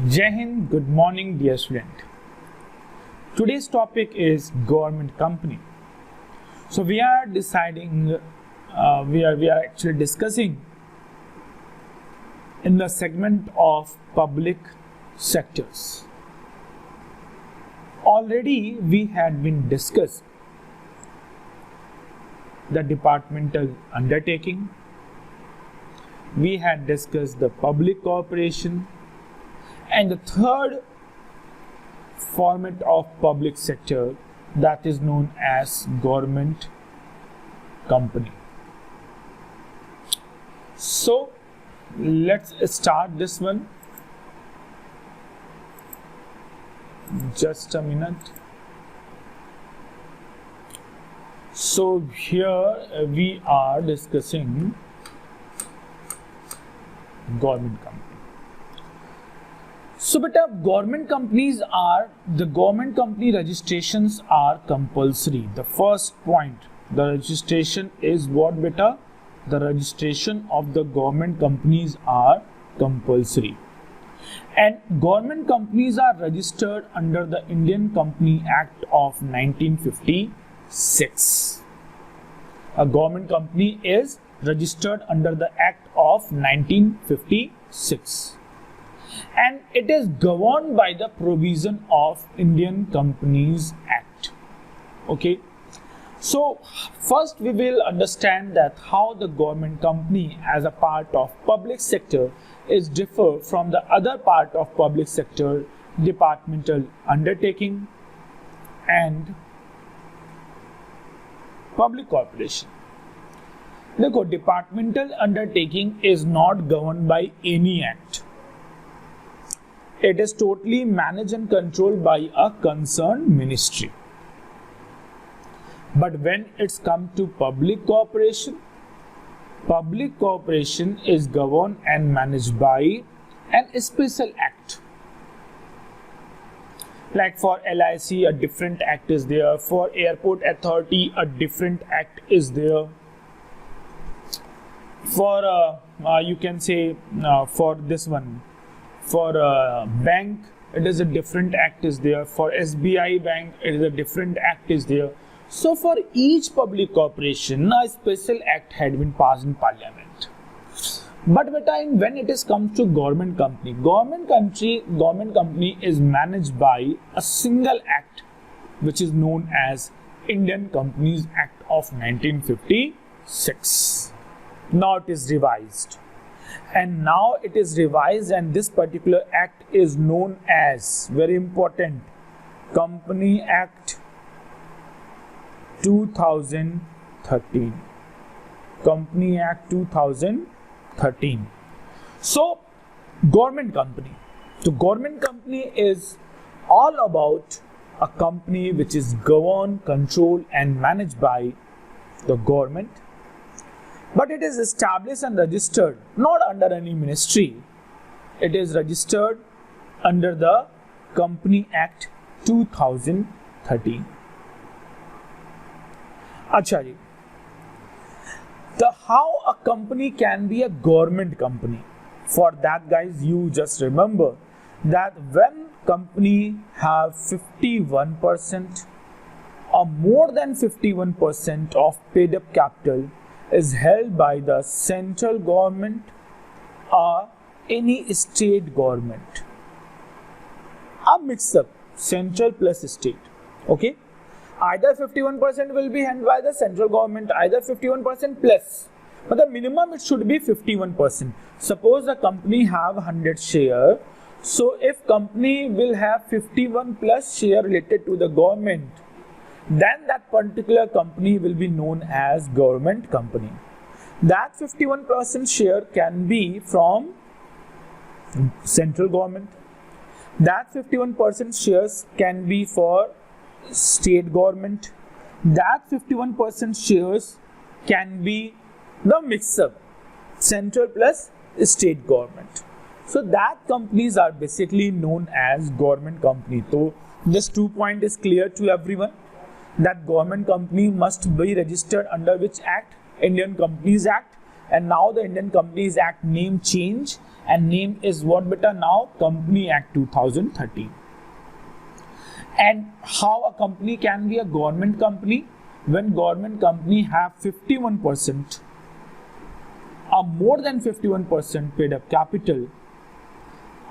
Jai Hind, good morning dear student. Today's topic is government company. So we are deciding, we are actually discussing in the segment of public sectors. Already we had been discussed the departmental undertaking. We had discussed the public corporation, and the third format of public sector, that is known as government company. So let's start this one. Just a minute. So here we are discussing government company. So beta, government companies are, the government company registrations are compulsory. The first point, the registration is what beta? The registration of the government companies are compulsory. And government companies are registered under the Indian Company Act of 1956. A government company is registered under the Act of 1956. And it is governed by the provision of Indian Companies Act. Okay. So first we will understand that how the government company as a part of public sector is differ from the other part of public sector, departmental undertaking and public corporation. Look, departmental undertaking is not governed by any act. It is totally managed and controlled by a concerned ministry. But when it's come to public corporation is governed and managed by an special act. Like for LIC, a different act is there. For airport authority, a different act is there. For you can say for this one, for a bank, it is a different act is there. For SBI bank, it is a different act is there. So for each public corporation, a special act had been passed in parliament. But when it is comes to government company is managed by a single act, which is known as Indian Companies Act of 1956. Now it is revised. And now it is revised, and this particular act is known as, very important, Company Act 2013. Company Act 2013. So government company. So government company is all about a company which is governed, controlled and managed by the government. But it is established and registered not under any ministry. It is registered under the Company Act 2013. Achha, how a company can be a government company? For that, guys, you just remember that when company have 51% or more than 51% of paid up capital is held by the central government or any state government. A mix up, central plus state. Okay. Either 51% will be held by the central government, either 51% plus. But the minimum it should be 51%. Suppose the company have 100 share. So if company will have 51 plus share related to the government, then that particular company will be known as government company. That 51% share can be from central government. That 51% shares can be for state government. That 51% shares can be the mix-up, central plus state government. So that companies are basically known as government company. So this 2 point is clear to everyone, that government company must be registered under which act? Indian Companies Act. And now the Indian Companies Act name change, and name is what beta now? Company Act 2013. And how a company can be a government company? When government company have 51% or more than 51% paid up capital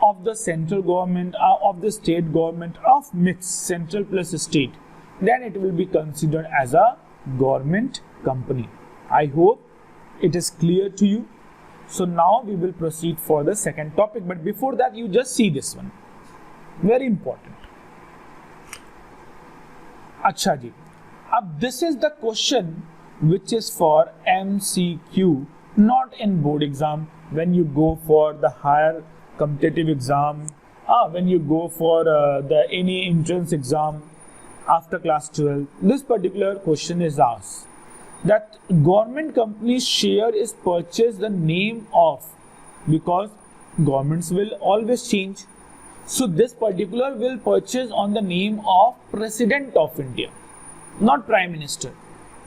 of the central government or of the state government, of mixed central plus state, then it will be considered as a government company. I hope it is clear to you. So now we will proceed for the second topic, but before that you just see this one, very important. अच्छा जी, अब this is the question which is for MCQ, not in board exam. When you go for the higher competitive exam, when you go for the any entrance exam after class 12, this particular question is asked that government company's share is purchased the name of, because governments will always change. So this particular will purchase on the name of President of India, not Prime Minister,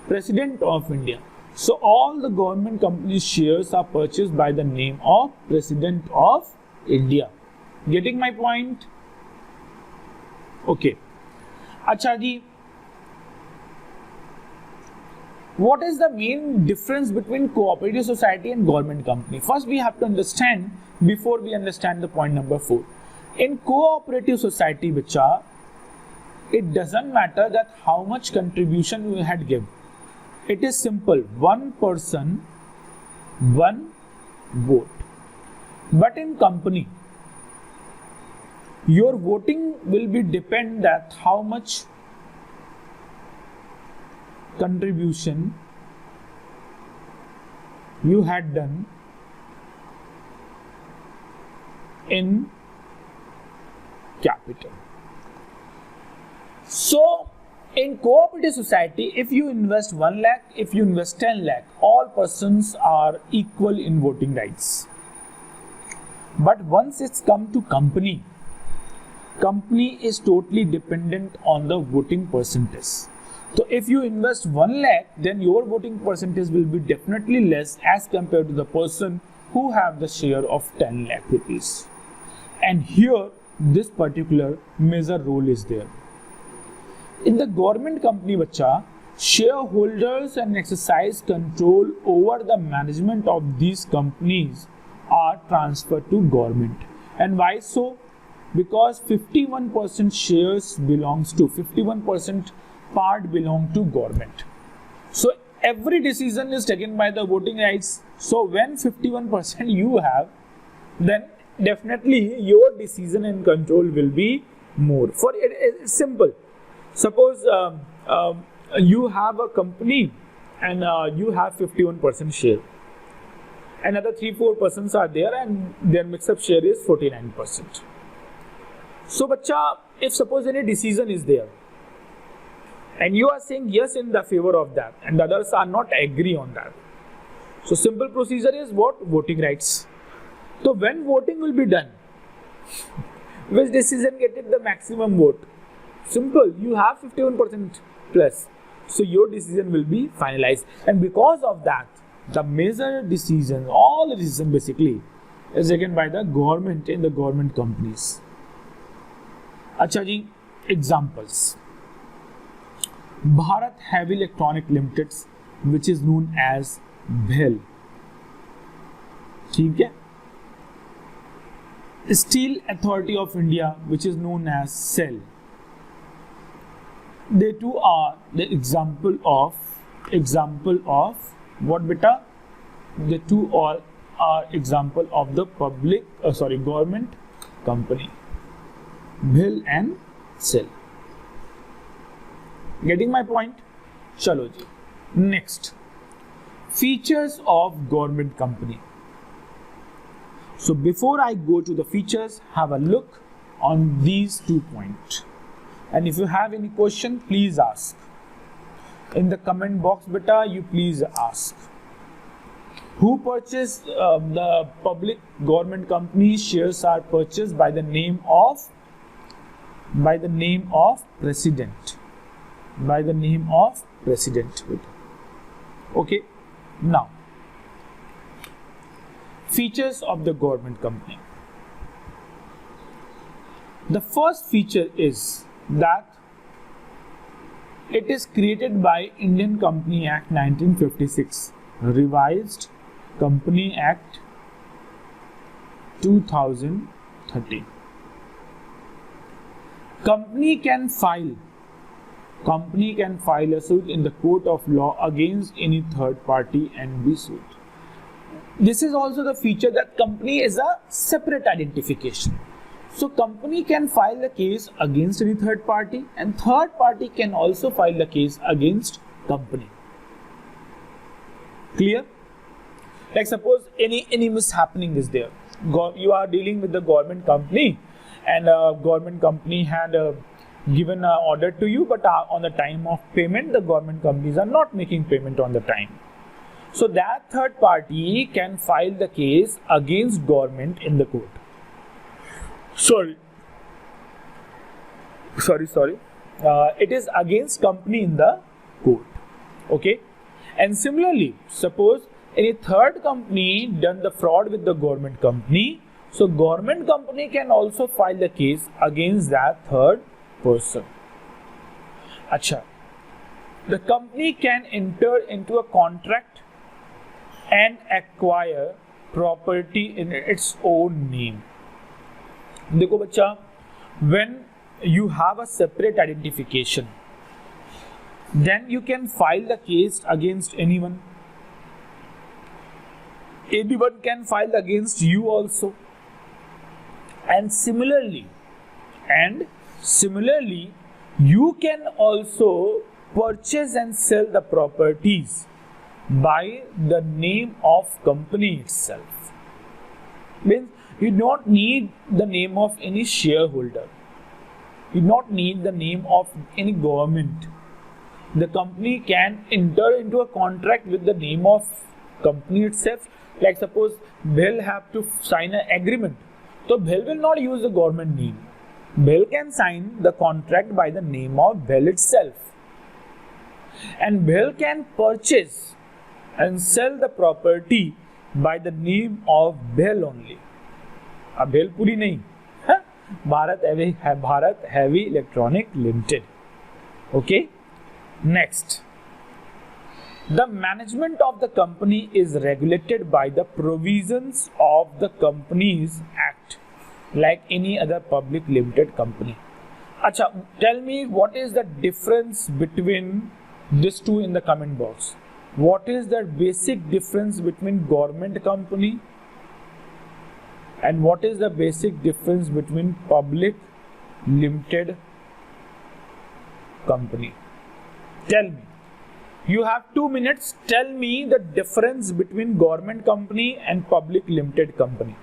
President of India. So all the government companies shares are purchased by the name of President of India. Getting my point? Okay. Acha ji, what is the main difference between cooperative society and government company? First we have to understand, before we understand the point number 4. In cooperative society, bacha, it doesn't matter that how much contribution you had given. It is simple, one person, one vote. But in company, your voting will be depend that how much contribution you had done in capital. So in cooperative society, if you invest 1 lakh, if you invest 10 lakh, all persons are equal in voting rights. But once it's come to company, company is totally dependent on the voting percentage. So if you invest 1 lakh, then your voting percentage will be definitely less as compared to the person who have the share of 10 lakh rupees. And here this particular major role is there. In the government company, bacha, shareholders and exercise control over the management of these companies are transferred to government. And why so? Because 51% shares belongs to, 51% part belong to government. So every decision is taken by the voting rights. So when 51% you have, then definitely your decision and control will be more. For it's simple. Suppose you have a company and you have 51% share. Another 3-4 persons are there and their mix-up share is 49%. So, bacha, if suppose any decision is there and you are saying yes in the favor of that and the others are not agree on that. So, simple procedure is what? Voting rights. So, when voting will be done, which decision getting the maximum vote? Simple, you have 51% plus. So, your decision will be finalized. And because of that, the major decision, all the decision basically is taken by the government in the government companies. Acha ji, examples. Bharat Heavy Electronic Limited, which is known as BHEL. ठीक है? Steel Authority of India, which is known as SEL. They too are the example of what beta? They too all are example of the government company. BHEL and SEL. Getting my point? Chalo ji. Next, features of government company. So before I go to the features, have a look on these 2 points. And if you have any question, please ask. In the comment box, beta, you please ask. Who purchased the public government company shares are purchased by the name of president. By the name of president. Okay. Now, features of the government company. The first feature is that it is created by Indian Company Act 1956, Revised Company Act 2013. Company can file a suit in the court of law against any third party and be sued. This is also the feature that company is a separate identification. So company can file a case against any third party, and third party can also file a case against company. Clear? Like suppose any mishappening is there. You are dealing with the government company, and government company had given an order to you, but on the time of payment, the government companies are not making payment on the time. So that third party can file the case against government in the court. Sorry. It is against company in the court. Okay. And similarly, suppose any third company done the fraud with the government company, so government company can also file the case against that third person. Acha. The company can enter into a contract and acquire property in its own name. देखो बच्चा, when you have a separate identification, then you can file the case against anyone. Anyone can file against you also. And similarly, you can also purchase and sell the properties by the name of company itself. Means you don't need the name of any shareholder. You don't need the name of any government. The company can enter into a contract with the name of company itself. Like suppose BEL have to sign an agreement. So BEL will not use the government name. BEL can sign the contract by the name of BEL itself. And BEL can purchase and sell the property by the name of BEL only. अब BEL पूरी नहीं, Bharat heavy electronic limited. Okay. Next, the management of the company is regulated by the provisions of the Companies Act, like any other public limited company. Acha, tell me what is the difference between these two in the comment box. What is the basic difference between government company and what is the basic difference between public limited company? Tell me. You have 2 minutes. Tell me the difference between government company and public limited company.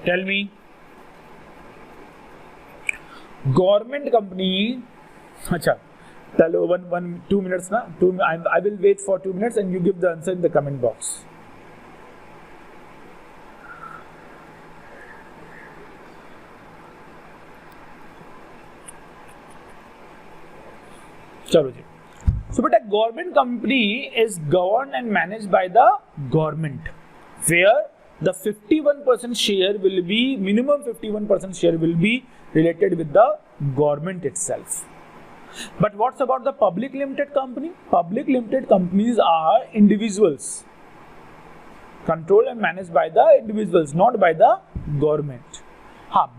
Tell me. Government company. Acha. Tell 2 minutes na. I will wait for 2 minutes and you give the answer in the comment box. Chalo ji. So, but a government company is governed and managed by the government, where the 51% share will be, minimum 51% share will be related with the government itself. But what's about the public limited company? Public limited companies are individuals, controlled and managed by the individuals, not by the government.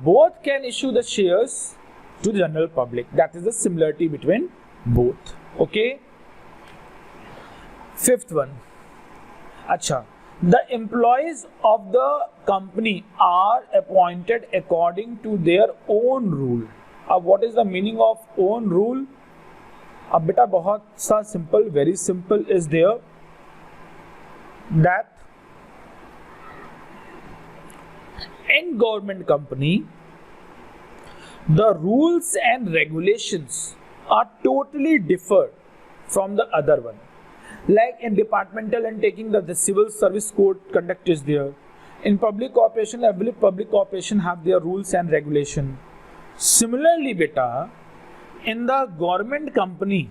Both can issue the shares to the general public. That is the similarity between both. Okay. Fifth one. Acha. The employees of the company are appointed according to their own rule. What is the meaning of own rule? Beta bahut sa simple, very simple is there, that in government company the rules and regulations are totally different from the other one. Like in departmental and taking the civil service code conduct is there. In public corporation, every public corporation have their rules and regulation. Similarly, beta, in the government company,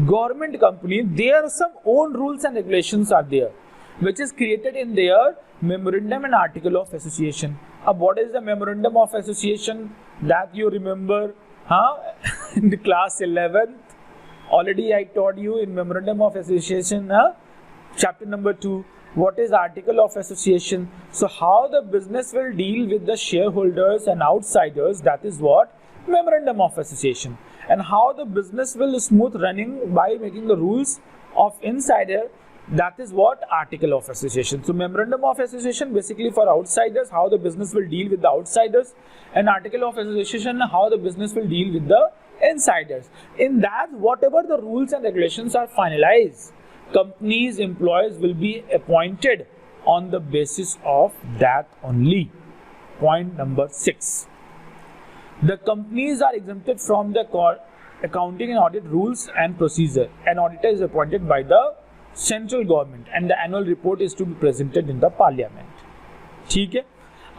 government company, there are some own rules and regulations are there, which is created in their memorandum and article of association. What is the memorandum of association? That you remember, in the class 11th. Already I taught you in memorandum of association, chapter number 2. What is article of association? So how the business will deal with the shareholders and outsiders, that is what memorandum of association. And how the business will smooth running by making the rules of insider, that is what article of association. So memorandum of association basically for outsiders, how the business will deal with the outsiders, and article of association, how the business will deal with the insiders. In that, whatever the rules and regulations are finalized, companies' employees will be appointed on the basis of that only. Point number 6. The companies are exempted from the accounting and audit rules and procedure. An auditor is appointed by the central government and the annual report is to be presented in the parliament. ठीक है?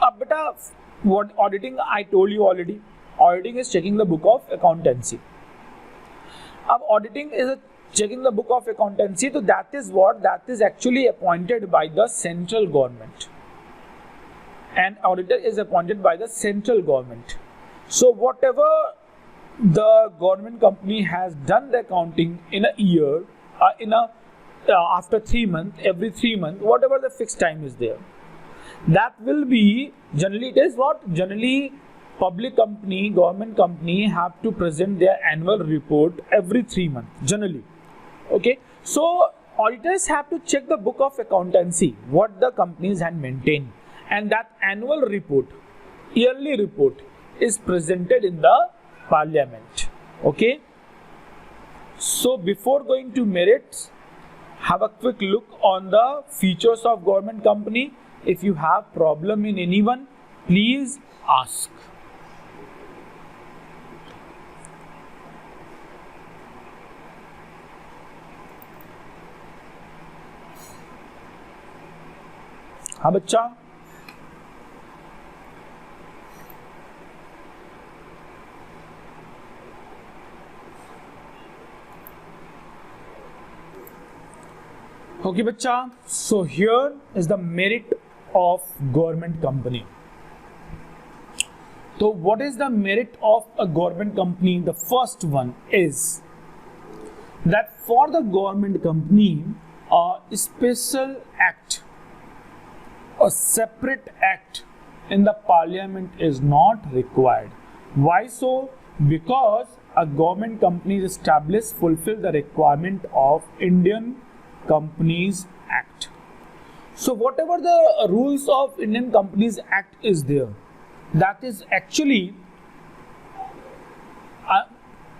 अब बेटा, what auditing I told you already. Auditing is checking the book of accountancy. अब auditing is checking the book of accountancy, so that is what? That is actually appointed by the central government. An auditor is appointed by the central government. So whatever the government company has done the accounting in a year, after 3 months, every 3 months, whatever the fixed time is there, that will be, generally it is what? Generally public company, government company have to present their annual report every 3 months, generally. Okay, so auditors have to check the book of accountancy, what the companies had maintained, and that annual report, yearly report is presented in the parliament. Okay, so before going to merits, have a quick look on the features of government company. If you have problem in anyone, please ask. हाँ बच्चा, okay बच्चा, so here is the merit of government company. So what is the merit of a government company? The first one is that for the government company, a special act, a separate act in the parliament is not required. Why so? Because a government company is established, fulfill the requirement of Indian Companies Act. So whatever the rules of Indian Companies Act is there, that is actually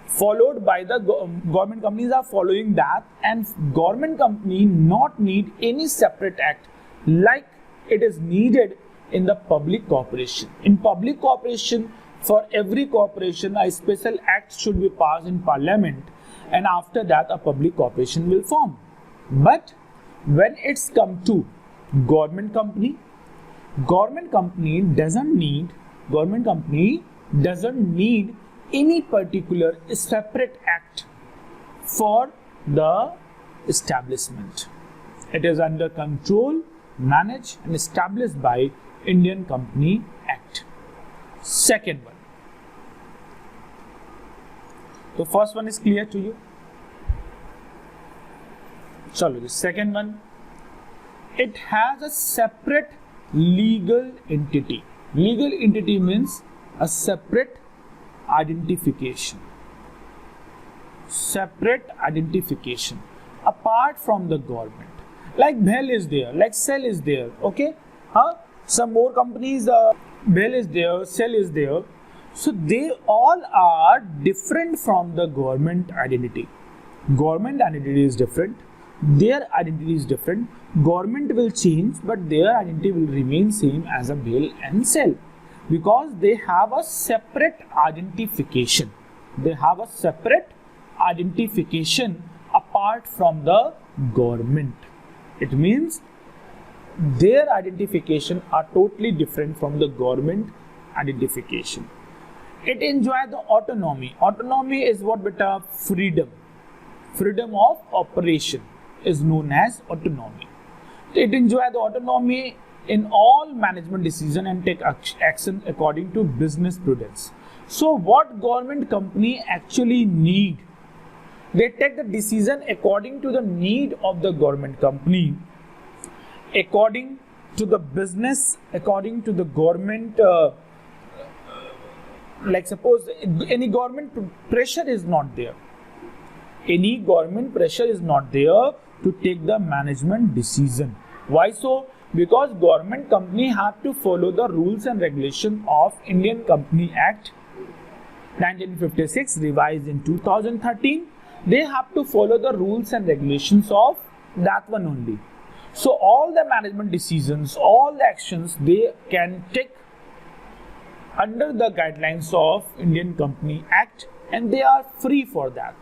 followed by the government companies are following that, and government company not need any separate act like it is needed in the public corporation. In public corporation, for every corporation, a special act should be passed in parliament, and after that a public corporation will form. But when it's come to government company doesn't need any particular separate act for the establishment. It is under control, managed and established by Indian Company Act. Second one. The first one is clear to you. So the second one, it has a separate legal entity. Legal entity means a separate identification. Separate identification apart from the government. Like BEL is there, like CEL is there. Okay, some more companies, BEL is there, CEL is there. So they all are different from the government identity. Government identity is different. Their identity is different. Government will change, but their identity will remain same as a BEL and CEL, because they have a separate identification. They have a separate identification apart from the government. It means their identification are totally different from the government identification. It enjoys the autonomy. Autonomy is what beta? Freedom. freedom of operation is known as autonomy. It enjoys the autonomy in all management decision and take action according to business prudence. So what government company actually need? They take the decision according to the need of the government company, according to the business, according to the government, like suppose any government pressure is not there. Any government pressure is not there to take the management decision. Why so? Because government company have to follow the rules and regulations of Indian Company Act 1956 revised in 2013. They have to follow the rules and regulations of that one only. So all the management decisions, all the actions they can take under the guidelines of Indian Company Act, and they are free for that.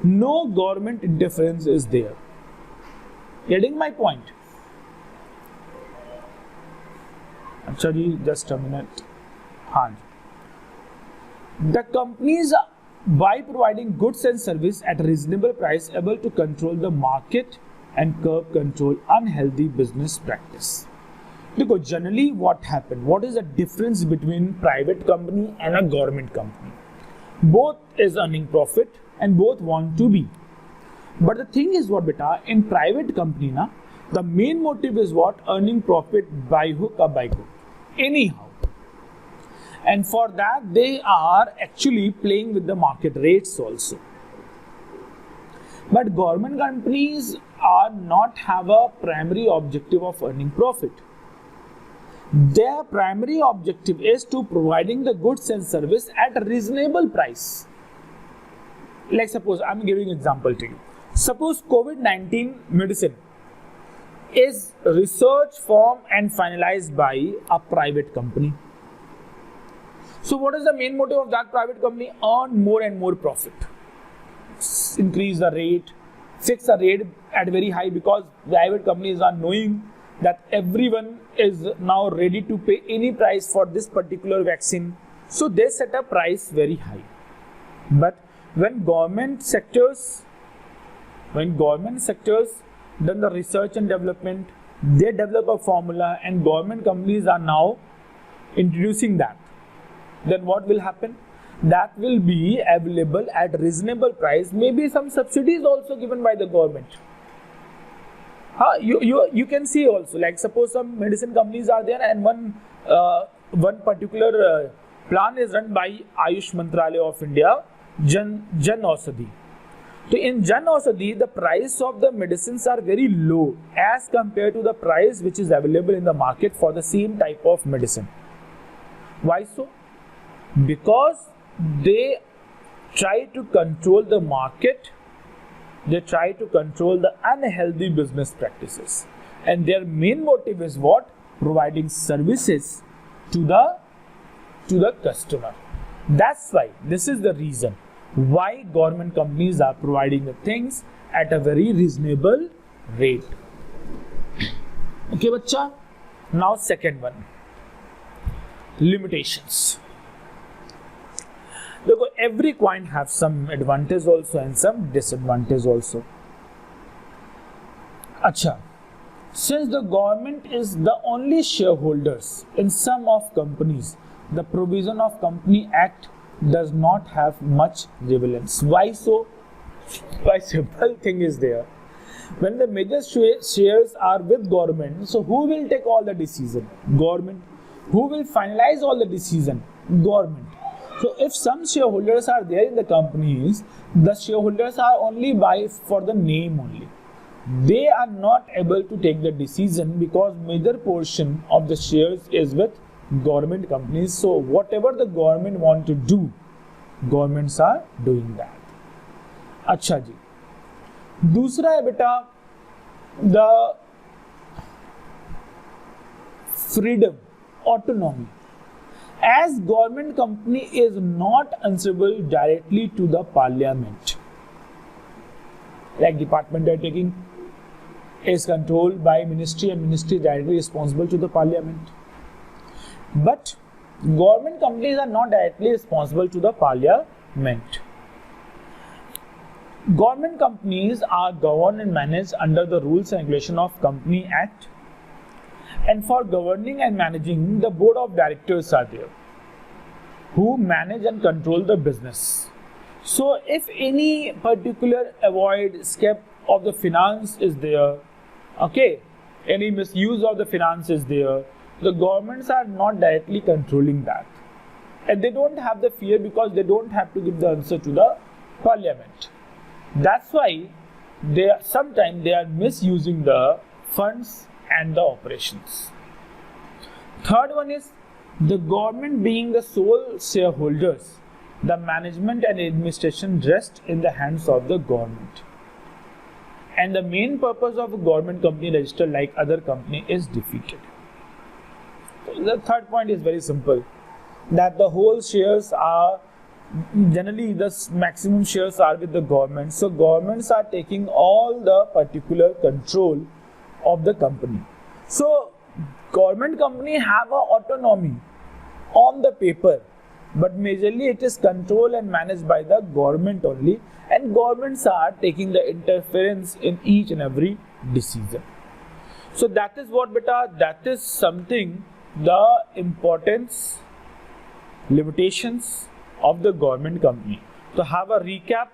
No government interference is there. Getting my point? Actually, just a minute. The companies, by providing goods and service at a reasonable price, able to control the market and control unhealthy business practice. Because generally what happened? What is the difference between private company and a government company? Both is earning profit and both want to be. But the thing is what beta, in private company na, the main motive is what? Earning profit by hook or by crook. Anyhow. And for that they are actually playing with the market rates also. But government companies are not have a primary objective of earning profit. Their primary objective is to providing the goods and service at a reasonable price. Like suppose, I am giving example to you. Suppose COVID-19 medicine is research formed and finalized by a private company. So what is the main motive of that private company? Earn more and more profit. Increase the rate, fix the rate at very high, because private companies are knowing that everyone is now ready to pay any price for this particular vaccine. So they set a price very high. But when government sectors done the research and development, they develop a formula and government companies are now introducing that, then what will happen? That will be available at reasonable price, maybe some subsidies also given by the government. You can see also, like suppose some medicine companies are there and one particular plan is run by Ayush Mantralaya of India, Jan Aushadhi. So in Jan Aushadhi, the price of the medicines are very low as compared to the price which is available in the market for the same type of medicine. Why so? Because they try to control the market, they try to control the unhealthy business practices, and their main motive is what? Providing services to the customer. That's why, this is the reason why government companies are providing the things at a very reasonable rate. Okay, bacha. Now second one, limitations. Look, every coin has some advantage also and some disadvantage also. Acha, since the government is the only shareholders in some of companies, the provision of Company Act does not have much relevance. Why so? Why? Simple thing is there. When the major shares are with government, so who will take all the decision? Government. Who will finalize all the decision? Government. So if some shareholders are there in the companies, the shareholders are only for the name only. They are not able to take the decision because major portion of the shares is with government companies. So whatever the government want to do, governments are doing that. अच्छा जी, दूसरा है बेटा the freedom, autonomy. As government company is not answerable directly to the parliament, like department are taking is controlled by ministry and ministry directly responsible to the parliament. But government companies are not directly responsible to the parliament. Government companies are governed and managed under the rules and regulation of Company Act. And for governing and managing, the board of directors are there who manage and control the business. So if any particular avoid step of the finance is there, okay, any misuse of the finance is there, the governments are not directly controlling that. And they don't have the fear because they don't have to give the answer to the parliament. That's why sometimes they are misusing the funds and the operations. Third one is the government being the sole shareholders. The management and administration rest in the hands of the government. And the main purpose of a government company registered like other company is defeated. The third point is very simple, that the whole shares are generally the maximum shares are with the government. So governments are taking all the particular control of the company. So government company have a autonomy on the paper, but majorly it is controlled and managed by the government only, and governments are taking the interference in each and every decision. So that is what beta, that is something, the importance, limitations of the government company. To have a recap,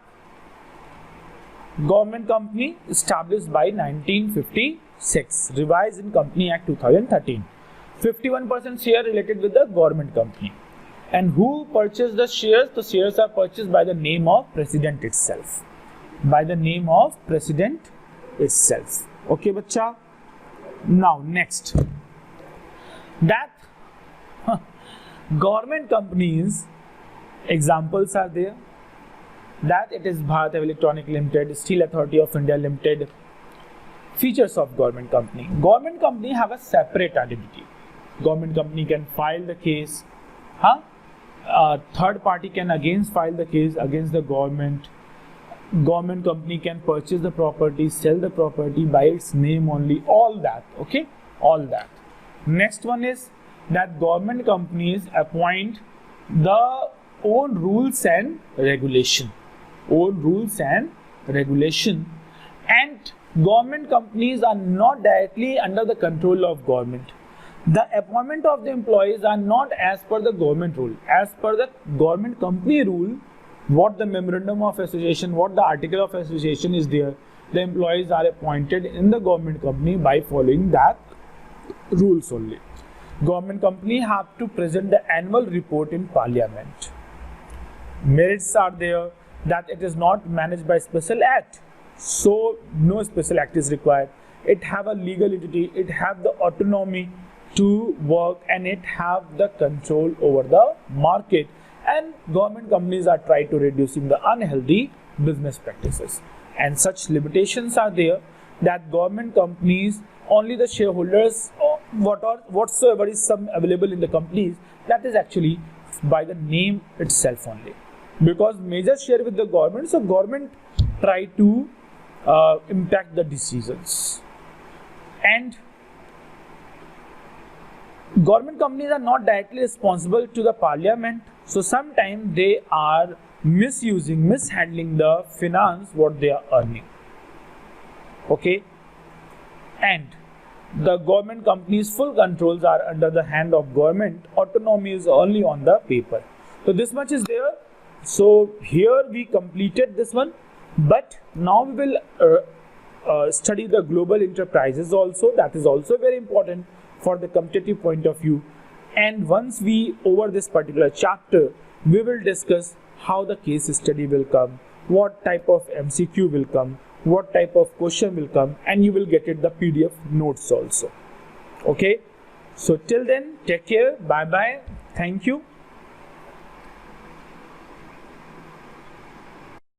government company established by 1956, revised in Company Act 2013. 51% share related with the government company. And who purchased the shares? The shares are purchased by the name of President itself. By the name of President itself. Okay, bacha? Now, next. That government companies, examples are there. That it is Bharat Heavy Electronics Limited, Steel Authority of India Limited. Features of government company. Government company have a separate identity. Government company can file the case. Third party can again file the case against the government. Government company can purchase the property, sell the property by its name only. All that. Okay. All that. Next one is that government companies appoint the own rules and regulation. Own rules and regulation. And government companies are not directly under the control of government. The appointment of the employees are not as per the government rule. As per the government company rule, what the memorandum of association, what the article of association is there, the employees are appointed in the government company by following that rules only. Government company have to present the annual report in parliament. Merits are there, that it is not managed by special act. So no special act is required. It have a legal entity, it have the autonomy to work, and it have the control over the market. And government companies are trying to reducing the unhealthy business practices. And such limitations are there, that government companies, only the shareholders, whatsoever is some available in the companies, that is actually by the name itself only. Because major share with the government, so government try to impact the decisions. And government companies are not directly responsible to the parliament, so sometimes they are mishandling the finance what they are earning. Okay, and the government companies' full controls are under the hand of government. Autonomy is only on the paper. So this much is there. So here we completed this one, but now we will study the global enterprises also. That is also very important for the competitive point of view. And once we over this particular chapter, we will discuss how the case study will come, what type of MCQ will come, what type of question will come, and you will get it the PDF notes also. Okay, so till then, take care, bye bye, thank you.